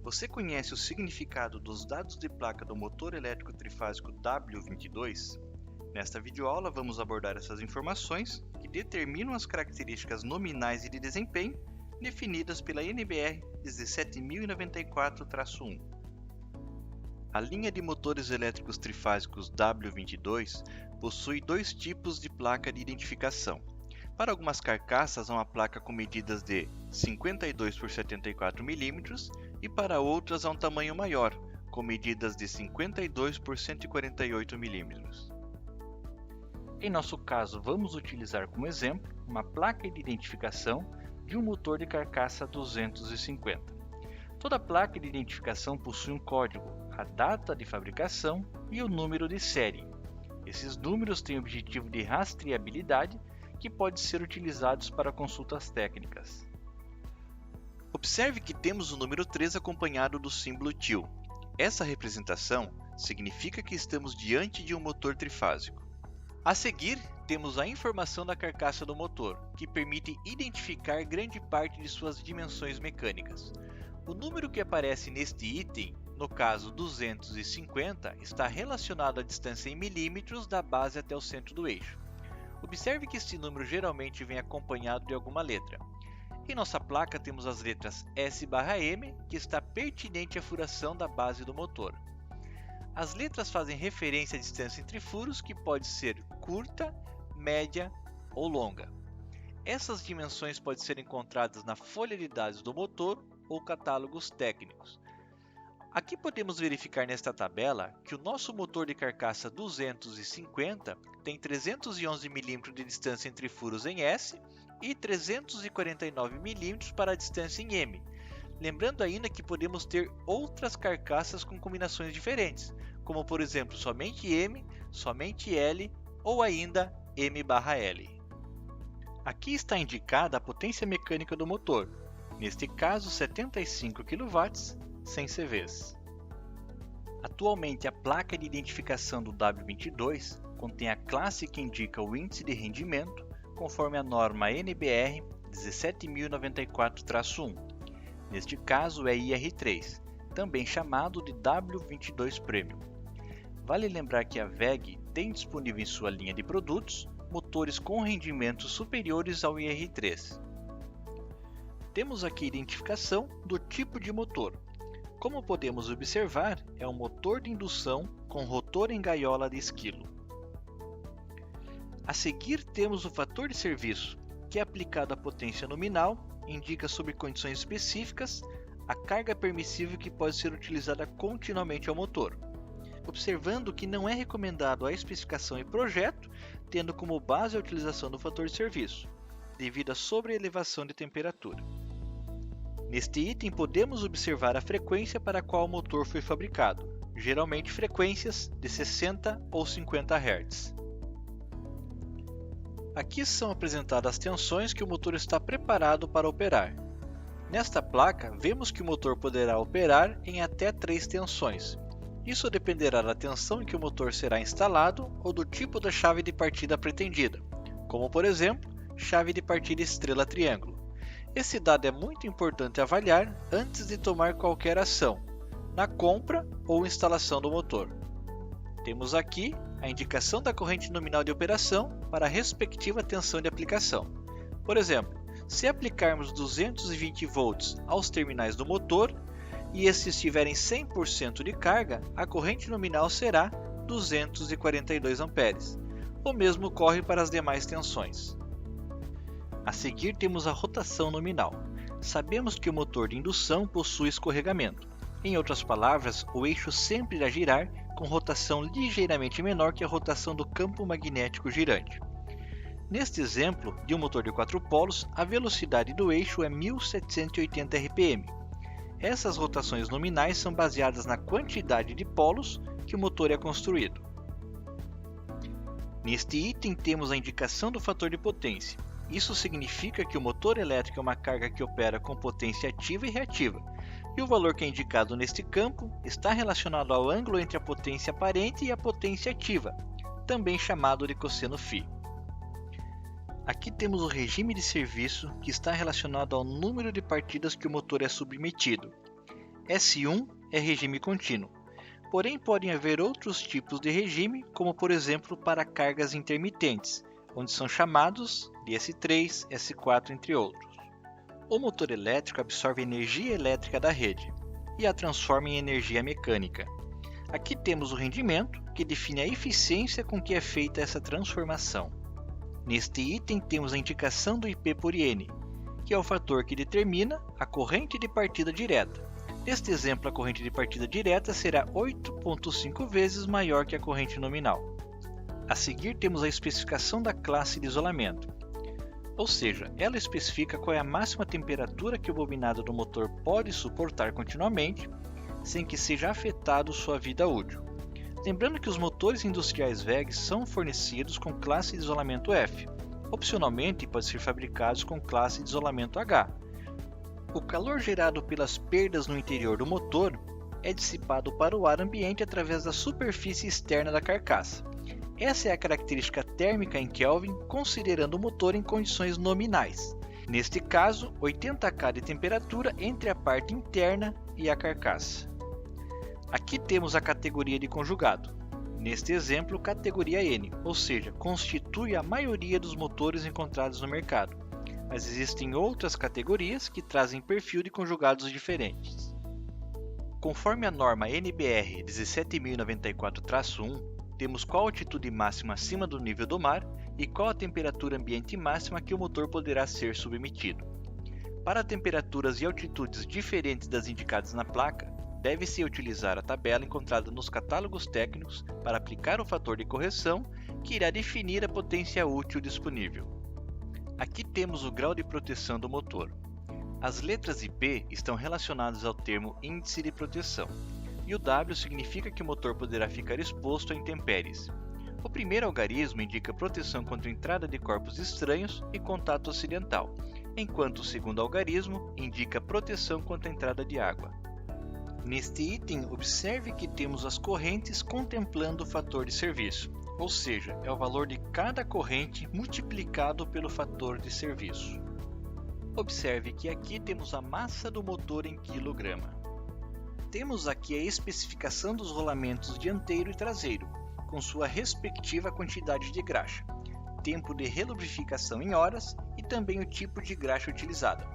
Você conhece o significado dos dados de placa do motor elétrico trifásico W22? Nesta videoaula vamos abordar essas informações que determinam as características nominais e de desempenho definidas pela NBR 17094-1. A linha de motores elétricos trifásicos W22 possui dois tipos de placa de identificação. Para algumas carcaças, há uma placa com medidas de 52 por 74 mm e para outras há um tamanho maior, com medidas de 52 por 148 mm. Em nosso caso, vamos utilizar como exemplo uma placa de identificação de um motor de carcaça 250. Toda placa de identificação possui um código, a data de fabricação e o número de série. Esses números têm o objetivo de rastreabilidade que pode ser utilizados para consultas técnicas. Observe que temos o número 3 acompanhado do símbolo TIL. Essa representação significa que estamos diante de um motor trifásico. A seguir, temos a informação da carcaça do motor, que permite identificar grande parte de suas dimensões mecânicas. O número que aparece neste item, no caso 250, está relacionado à distância em milímetros da base até o centro do eixo. Observe que este número geralmente vem acompanhado de alguma letra. Em nossa placa temos as letras S/M, que está pertinente à furação da base do motor. As letras fazem referência à distância entre furos, que pode ser curta, média ou longa. Essas dimensões podem ser encontradas na folha de dados do motor ou catálogos técnicos. Aqui podemos verificar nesta tabela que o nosso motor de carcaça 250 tem 311 mm de distância entre furos em S e 349 mm para a distância em M. Lembrando ainda que podemos ter outras carcaças com combinações diferentes, como por exemplo somente M, somente L ou ainda M/L. Aqui está indicada a potência mecânica do motor, neste caso 75 kW, 100 CVs. Atualmente, a placa de identificação do W22 contém a classe que indica o índice de rendimento, conforme a norma NBR 17094-1. Neste caso é IR3, também chamado de W22 Premium. Vale lembrar que a WEG tem disponível em sua linha de produtos motores com rendimentos superiores ao IR3. Temos aqui a identificação do tipo de motor. Como podemos observar, é um motor de indução com rotor em gaiola de esquilo. A seguir temos o fator de serviço, que é aplicado à potência nominal, indica sob condições específicas a carga permissível que pode ser utilizada continuamente ao motor. Observando que não é recomendado a especificação e projeto, tendo como base a utilização do fator de serviço, devido à sobreelevação de temperatura. Neste item podemos observar a frequência para a qual o motor foi fabricado, geralmente frequências de 60 ou 50 Hz. Aqui são apresentadas as tensões que o motor está preparado para operar. Nesta placa, vemos que o motor poderá operar em até 3 tensões. Isso dependerá da tensão em que o motor será instalado ou do tipo da chave de partida pretendida, como por exemplo, chave de partida estrela-triângulo. Esse dado é muito importante avaliar antes de tomar qualquer ação, na compra ou instalação do motor. Temos aqui a indicação da corrente nominal de operação para a respectiva tensão de aplicação. Por exemplo, se aplicarmos 220 volts aos terminais do motor e estes tiverem 100% de carga, a corrente nominal será 242 A. O mesmo ocorre para as demais tensões. A seguir temos a rotação nominal. Sabemos que o motor de indução possui escorregamento. Em outras palavras, o eixo sempre irá girar com rotação ligeiramente menor que a rotação do campo magnético girante. Neste exemplo de um motor de 4 polos, a velocidade do eixo é 1780 RPM. Essas rotações nominais são baseadas na quantidade de polos que o motor é construído. Neste item temos a indicação do fator de potência. Isso significa que o motor elétrico é uma carga que opera com potência ativa e reativa, e o valor que é indicado neste campo está relacionado ao ângulo entre a potência aparente e a potência ativa, também chamado de cosseno φ. Aqui temos o regime de serviço, que está relacionado ao número de partidas que o motor é submetido. S1 é regime contínuo, porém podem haver outros tipos de regime, como por exemplo para cargas intermitentes, onde são chamados de S3, S4, entre outros. O motor elétrico absorve energia elétrica da rede e a transforma em energia mecânica. Aqui temos o rendimento, que define a eficiência com que é feita essa transformação. Neste item temos a indicação do IP por N, que é o fator que determina a corrente de partida direta. Neste exemplo, a corrente de partida direta será 8,5 vezes maior que a corrente nominal. A seguir temos a especificação da classe de isolamento, ou seja, ela especifica qual é a máxima temperatura que o bobinado do motor pode suportar continuamente, sem que seja afetado sua vida útil. Lembrando que os motores industriais WEG são fornecidos com classe de isolamento F. Opcionalmente, podem ser fabricados com classe de isolamento H. O calor gerado pelas perdas no interior do motor é dissipado para o ar ambiente através da superfície externa da carcaça. Essa é a característica térmica em Kelvin, considerando o motor em condições nominais. Neste caso, 80 K de temperatura entre a parte interna e a carcaça. Aqui temos a categoria de conjugado. Neste exemplo, categoria N, ou seja, constitui a maioria dos motores encontrados no mercado. Mas existem outras categorias que trazem perfil de conjugados diferentes. Conforme a norma NBR 17094-1, temos qual a altitude máxima acima do nível do mar e qual a temperatura ambiente máxima que o motor poderá ser submetido. Para temperaturas e altitudes diferentes das indicadas na placa, deve-se utilizar a tabela encontrada nos catálogos técnicos para aplicar o fator de correção que irá definir a potência útil disponível. Aqui temos o grau de proteção do motor. As letras IP estão relacionadas ao termo índice de proteção, e o W significa que o motor poderá ficar exposto a intempéries. O primeiro algarismo indica proteção contra entrada de corpos estranhos e contato acidental, enquanto o segundo algarismo indica proteção contra a entrada de água. Neste item, observe que temos as correntes contemplando o fator de serviço, ou seja, é o valor de cada corrente multiplicado pelo fator de serviço. Observe que aqui temos a massa do motor em quilograma. Temos aqui a especificação dos rolamentos dianteiro e traseiro, com sua respectiva quantidade de graxa, tempo de relubrificação em horas e também o tipo de graxa utilizada.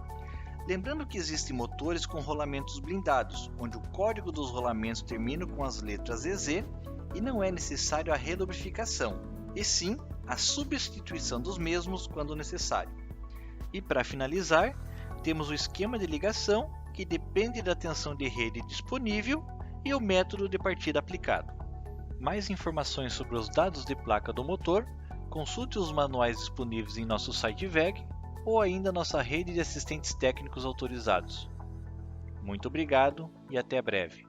Lembrando que existem motores com rolamentos blindados, onde o código dos rolamentos termina com as letras EZ e não é necessário a relubrificação, e sim a substituição dos mesmos quando necessário. E para finalizar, temos o esquema de ligação, que depende da tensão de rede disponível e o método de partida aplicado. Mais informações sobre os dados de placa do motor, consulte os manuais disponíveis em nosso site WEG ou ainda nossa rede de assistentes técnicos autorizados. Muito obrigado e até breve.